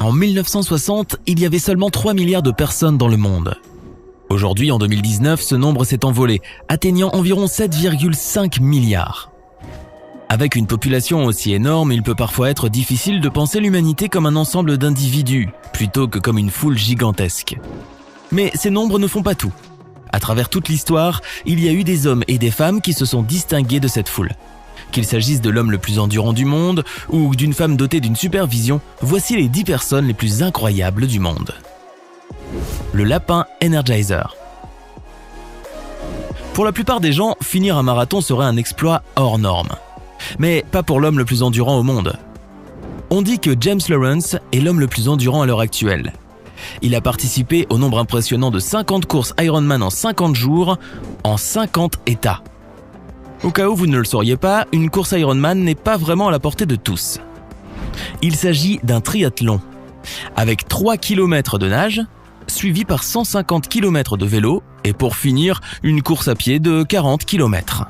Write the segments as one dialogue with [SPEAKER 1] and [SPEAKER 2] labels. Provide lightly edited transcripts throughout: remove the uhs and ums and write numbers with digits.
[SPEAKER 1] En 1960, il y avait seulement 3 milliards de personnes dans le monde. Aujourd'hui, en 2019, ce nombre s'est envolé, atteignant environ 7,5 milliards. Avec une population aussi énorme, il peut parfois être difficile de penser l'humanité comme un ensemble d'individus, plutôt que comme une foule gigantesque. Mais ces nombres ne font pas tout. À travers toute l'histoire, il y a eu des hommes et des femmes qui se sont distingués de cette foule. Qu'il s'agisse de l'homme le plus endurant du monde ou d'une femme dotée d'une supervision, voici les 10 personnes les plus incroyables du monde. Le lapin Energizer. Pour la plupart des gens, finir un marathon serait un exploit hors norme. Mais pas pour l'homme le plus endurant au monde. On dit que James Lawrence est l'homme le plus endurant à l'heure actuelle. Il a participé au nombre impressionnant de 50 courses Ironman en 50 jours, en 50 États. Au cas où vous ne le sauriez pas, une course Ironman n'est pas vraiment à la portée de tous. Il s'agit d'un triathlon, avec 3 km de nage, suivi par 150 km de vélo, et pour finir, une course à pied de 40 km.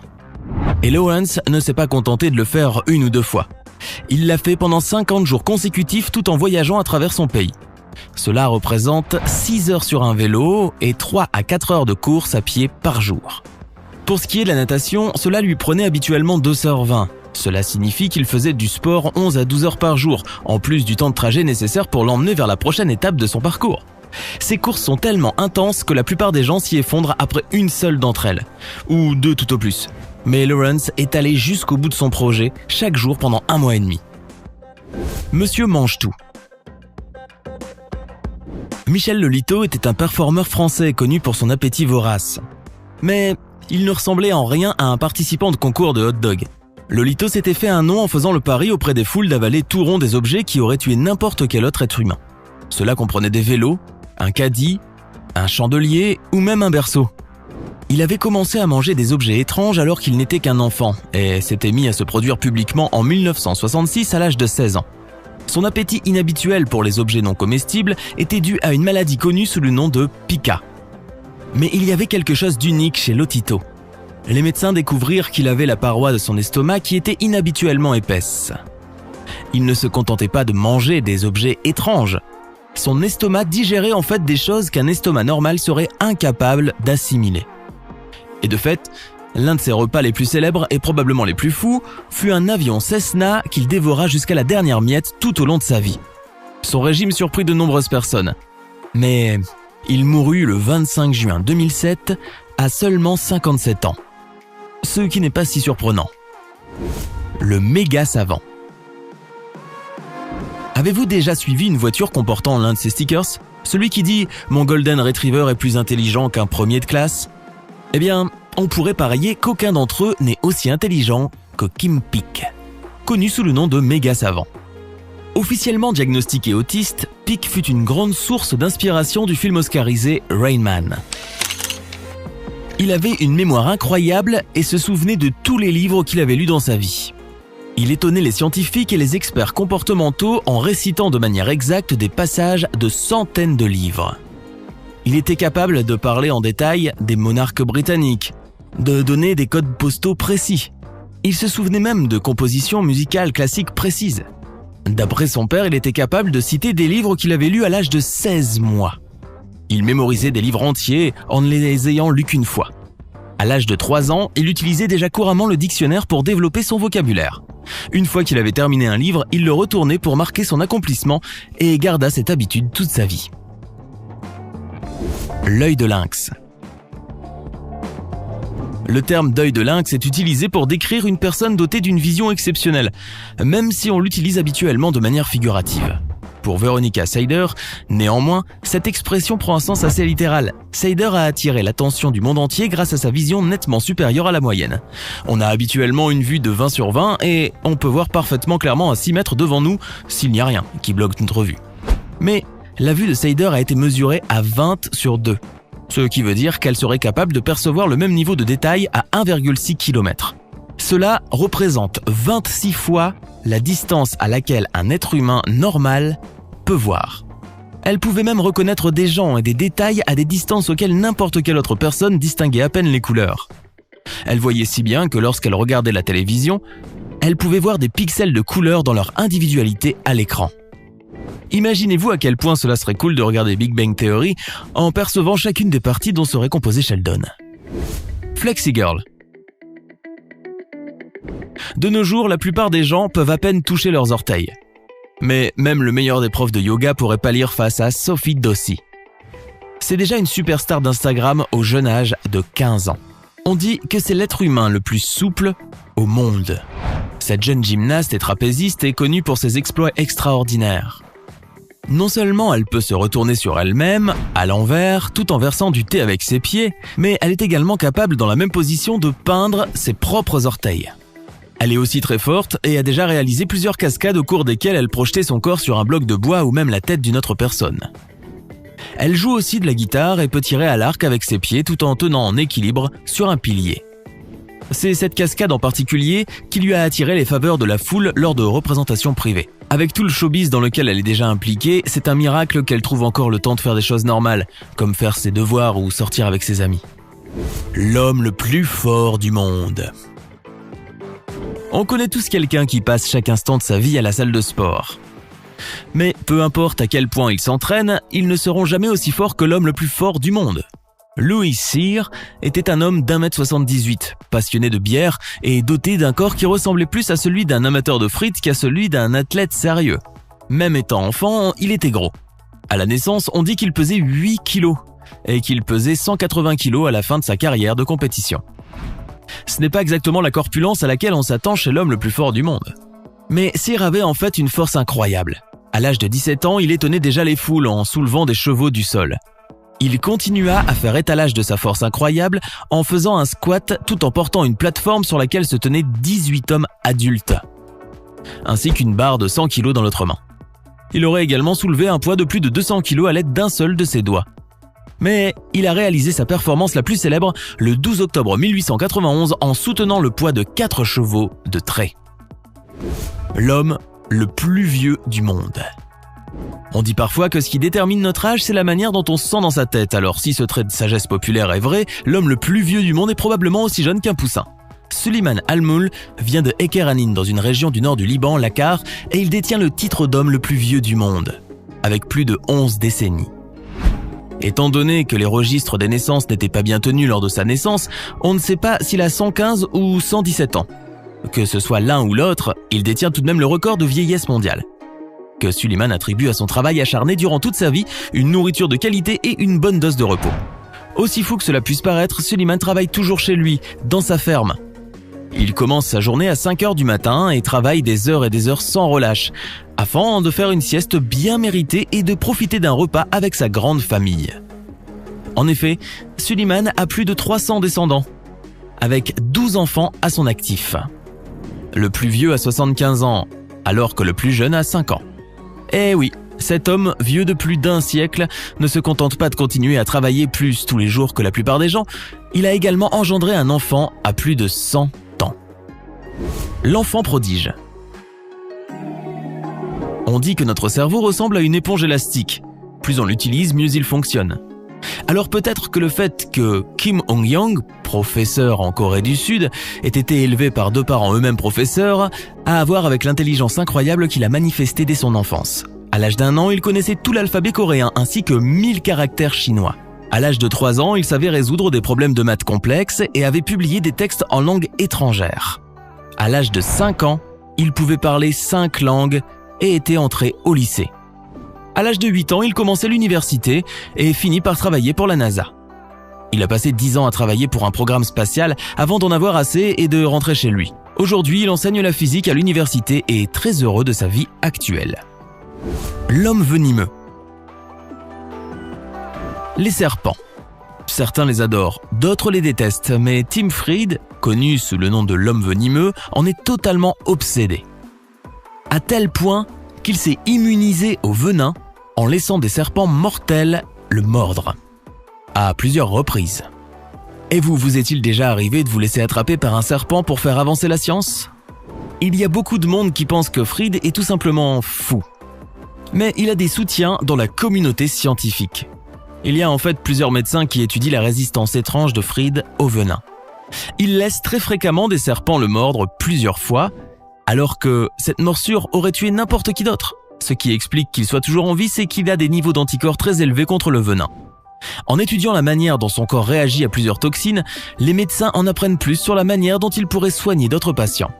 [SPEAKER 1] Et Lawrence ne s'est pas contenté de le faire 1 ou 2 fois. Il l'a fait pendant 50 jours consécutifs tout en voyageant à travers son pays. Cela représente 6 heures sur un vélo et 3 à 4 heures de course à pied par jour. Pour ce qui est de la natation, cela lui prenait habituellement 2h20. Cela signifie qu'il faisait du sport 11 à 12 heures par jour, en plus du temps de trajet nécessaire pour l'emmener vers la prochaine étape de son parcours. Ces courses sont tellement intenses que la plupart des gens s'y effondrent après une seule d'entre elles, ou 2 tout au plus. Mais Lawrence est allé jusqu'au bout de son projet, chaque jour pendant 1 mois et demi. Monsieur Mange-Tout. Michel Lolito était un performeur français connu pour son appétit vorace. Mais il ne ressemblait en rien à un participant de concours de hot-dog. Lolito s'était fait un nom en faisant le pari auprès des foules d'avaler tout rond des objets qui auraient tué n'importe quel autre être humain. Cela comprenait des vélos, un caddie, un chandelier ou même un berceau. Il avait commencé à manger des objets étranges alors qu'il n'était qu'un enfant et s'était mis à se produire publiquement en 1966 à l'âge de 16 ans. Son appétit inhabituel pour les objets non comestibles était dû à une maladie connue sous le nom de pica. Mais il y avait quelque chose d'unique chez Lotito. Les médecins découvrirent qu'il avait la paroi de son estomac qui était inhabituellement épaisse. Il ne se contentait pas de manger des objets étranges. Son estomac digérait en fait des choses qu'un estomac normal serait incapable d'assimiler. Et de fait, l'un de ses repas les plus célèbres et probablement les plus fous fut un avion Cessna qu'il dévora jusqu'à la dernière miette tout au long de sa vie. Son régime surprit de nombreuses personnes. Mais il mourut le 25 juin 2007 à seulement 57 ans. Ce qui n'est pas si surprenant. Le méga savant. Avez-vous déjà suivi une voiture comportant l'un de ces stickers? Celui qui dit « Mon Golden Retriever est plus intelligent qu'un premier de classe ?» Eh bien, on pourrait parier qu'aucun d'entre eux n'est aussi intelligent que Kim Peek, connu sous le nom de méga savant. Officiellement diagnostiqué autiste, Peek fut une grande source d'inspiration du film oscarisé Rain Man. Il avait une mémoire incroyable et se souvenait de tous les livres qu'il avait lus dans sa vie. Il étonnait les scientifiques et les experts comportementaux en récitant de manière exacte des passages de centaines de livres. Il était capable de parler en détail des monarques britanniques, de donner des codes postaux précis. Il se souvenait même de compositions musicales classiques précises. D'après son père, il était capable de citer des livres qu'il avait lus à l'âge de 16 mois. Il mémorisait des livres entiers en ne les ayant lus qu'une fois. À l'âge de 3 ans, il utilisait déjà couramment le dictionnaire pour développer son vocabulaire. Une fois qu'il avait terminé un livre, il le retournait pour marquer son accomplissement et garda cette habitude toute sa vie. L'œil de lynx. Le terme d'œil de lynx est utilisé pour décrire une personne dotée d'une vision exceptionnelle, même si on l'utilise habituellement de manière figurative. Pour Veronica Seider, néanmoins, cette expression prend un sens assez littéral. Seider a attiré l'attention du monde entier grâce à sa vision nettement supérieure à la moyenne. On a habituellement une vue de 20 sur 20 et on peut voir parfaitement clairement à 6 mètres devant nous s'il n'y a rien qui bloque notre vue. Mais la vue de Seider a été mesurée à 20 sur 2, ce qui veut dire qu'elle serait capable de percevoir le même niveau de détail à 1,6 km. Cela représente 26 fois la distance à laquelle un être humain normal peut voir. Elle pouvait même reconnaître des gens et des détails à des distances auxquelles n'importe quelle autre personne distinguait à peine les couleurs. Elle voyait si bien que lorsqu'elle regardait la télévision, elle pouvait voir des pixels de couleurs dans leur individualité à l'écran. Imaginez-vous à quel point cela serait cool de regarder Big Bang Theory en percevant chacune des parties dont serait composé Sheldon. Flexi Girl. De nos jours, la plupart des gens peuvent à peine toucher leurs orteils. Mais même le meilleur des profs de yoga pourrait pâlir face à Sophie Dossi. C'est déjà une superstar d'Instagram au jeune âge de 15 ans. On dit que c'est l'être humain le plus souple au monde. Cette jeune gymnaste et trapéziste est connue pour ses exploits extraordinaires. Non seulement elle peut se retourner sur elle-même, à l'envers, tout en versant du thé avec ses pieds, mais elle est également capable dans la même position de peindre ses propres orteils. Elle est aussi très forte et a déjà réalisé plusieurs cascades au cours desquelles elle projetait son corps sur un bloc de bois ou même la tête d'une autre personne. Elle joue aussi de la guitare et peut tirer à l'arc avec ses pieds tout en tenant en équilibre sur un pilier. C'est cette cascade en particulier qui lui a attiré les faveurs de la foule lors de représentations privées. Avec tout le showbiz dans lequel elle est déjà impliquée, c'est un miracle qu'elle trouve encore le temps de faire des choses normales, comme faire ses devoirs ou sortir avec ses amis. L'homme le plus fort du monde. On connaît tous quelqu'un qui passe chaque instant de sa vie à la salle de sport. Mais peu importe à quel point ils s'entraînent, ils ne seront jamais aussi forts que l'homme le plus fort du monde. Louis Cyr était un homme d'1m78, passionné de bière et doté d'un corps qui ressemblait plus à celui d'un amateur de frites qu'à celui d'un athlète sérieux. Même étant enfant, il était gros. À la naissance, on dit qu'il pesait 8 kilos et qu'il pesait 180 kilos à la fin de sa carrière de compétition. Ce n'est pas exactement la corpulence à laquelle on s'attend chez l'homme le plus fort du monde. Mais Cyr avait en fait une force incroyable. À l'âge de 17 ans, il étonnait déjà les foules en soulevant des chevaux du sol. Il continua à faire étalage de sa force incroyable en faisant un squat tout en portant une plateforme sur laquelle se tenaient 18 hommes adultes, ainsi qu'une barre de 100 kg dans l'autre main. Il aurait également soulevé un poids de plus de 200 kg à l'aide d'un seul de ses doigts. Mais il a réalisé sa performance la plus célèbre le 12 octobre 1891 en soutenant le poids de 4 chevaux de trait. L'homme le plus vieux du monde. On dit parfois que ce qui détermine notre âge, c'est la manière dont on se sent dans sa tête. Alors si ce trait de sagesse populaire est vrai, l'homme le plus vieux du monde est probablement aussi jeune qu'un poussin. Suleiman Al-Moul vient de Ekeranin dans une région du nord du Liban, Lakar, et il détient le titre d'homme le plus vieux du monde, avec plus de 11 décennies. Étant donné que les registres des naissances n'étaient pas bien tenus lors de sa naissance, on ne sait pas s'il a 115 ou 117 ans. Que ce soit l'un ou l'autre, il détient tout de même le record de vieillesse mondiale, que Suleiman attribue à son travail acharné durant toute sa vie, une nourriture de qualité et une bonne dose de repos. Aussi fou que cela puisse paraître, Suleiman travaille toujours chez lui, dans sa ferme. Il commence sa journée à 5h du matin et travaille des heures et des heures sans relâche, afin de faire une sieste bien méritée et de profiter d'un repas avec sa grande famille. En effet, Suleiman a plus de 300 descendants, avec 12 enfants à son actif. Le plus vieux a 75 ans, alors que le plus jeune a 5 ans. Eh oui, cet homme, vieux de plus d'1 siècle, ne se contente pas de continuer à travailler plus tous les jours que la plupart des gens, il a également engendré un enfant à plus de 100 ans. L'enfant prodige. On dit que notre cerveau ressemble à une éponge élastique. Plus on l'utilise, mieux il fonctionne. Alors peut-être que le fait que Kim Hong-young, professeur en Corée du Sud, ait été élevé par 2 parents eux-mêmes professeurs, a à voir avec l'intelligence incroyable qu'il a manifestée dès son enfance. À l'âge d'1 an, il connaissait tout l'alphabet coréen ainsi que 1000 caractères chinois. À l'âge de 3 ans, il savait résoudre des problèmes de maths complexes et avait publié des textes en langue étrangère. À l'âge de 5 ans, il pouvait parler 5 langues et était entré au lycée. À l'âge de 8 ans, il commençait l'université et finit par travailler pour la NASA. Il a passé 10 ans à travailler pour un programme spatial avant d'en avoir assez et de rentrer chez lui. Aujourd'hui, il enseigne la physique à l'université et est très heureux de sa vie actuelle. L'homme venimeux. Les serpents. Certains les adorent, d'autres les détestent, mais Tim Fried, connu sous le nom de l'homme venimeux, en est totalement obsédé. À tel point qu'il s'est immunisé au venin en laissant des serpents mortels le mordre, à plusieurs reprises. Et vous est-il déjà arrivé de vous laisser attraper par un serpent pour faire avancer la science ? Il y a beaucoup de monde qui pense que Fried est tout simplement fou. Mais il a des soutiens dans la communauté scientifique. Il y a en fait plusieurs médecins qui étudient la résistance étrange de Fried au venin. Il laisse très fréquemment des serpents le mordre plusieurs fois, alors que cette morsure aurait tué n'importe qui d'autre. Ce qui explique qu'il soit toujours en vie, c'est qu'il a des niveaux d'anticorps très élevés contre le venin. En étudiant la manière dont son corps réagit à plusieurs toxines, les médecins en apprennent plus sur la manière dont ils pourraient soigner d'autres patients.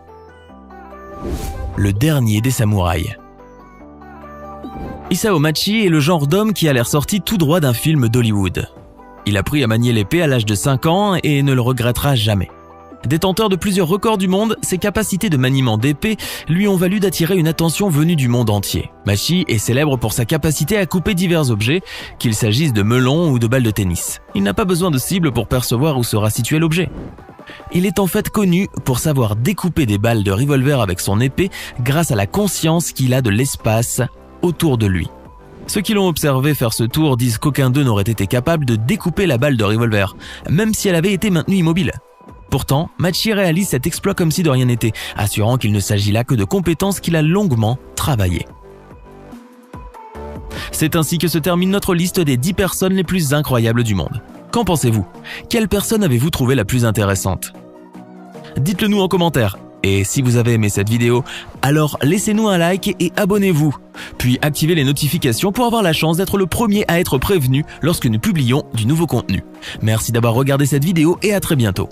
[SPEAKER 1] Le dernier des samouraïs. Isao Machi est le genre d'homme qui a l'air sorti tout droit d'un film d'Hollywood. Il a appris à manier l'épée à l'âge de 5 ans et ne le regrettera jamais. Détenteur de plusieurs records du monde, ses capacités de maniement d'épée lui ont valu d'attirer une attention venue du monde entier. Machi est célèbre pour sa capacité à couper divers objets, qu'il s'agisse de melons ou de balles de tennis. Il n'a pas besoin de cible pour percevoir où sera situé l'objet. Il est en fait connu pour savoir découper des balles de revolver avec son épée grâce à la conscience qu'il a de l'espace autour de lui. Ceux qui l'ont observé faire ce tour disent qu'aucun d'eux n'aurait été capable de découper la balle de revolver, même si elle avait été maintenue immobile. Pourtant, Machi réalise cet exploit comme si de rien n'était, assurant qu'il ne s'agit là que de compétences qu'il a longuement travaillées. C'est ainsi que se termine notre liste des 10 personnes les plus incroyables du monde. Qu'en pensez-vous? Quelle personne avez-vous trouvé la plus intéressante? Dites-le nous en commentaire. Et si vous avez aimé cette vidéo, alors laissez-nous un like et abonnez-vous. Puis activez les notifications pour avoir la chance d'être le premier à être prévenu lorsque nous publions du nouveau contenu. Merci d'avoir regardé cette vidéo et à très bientôt.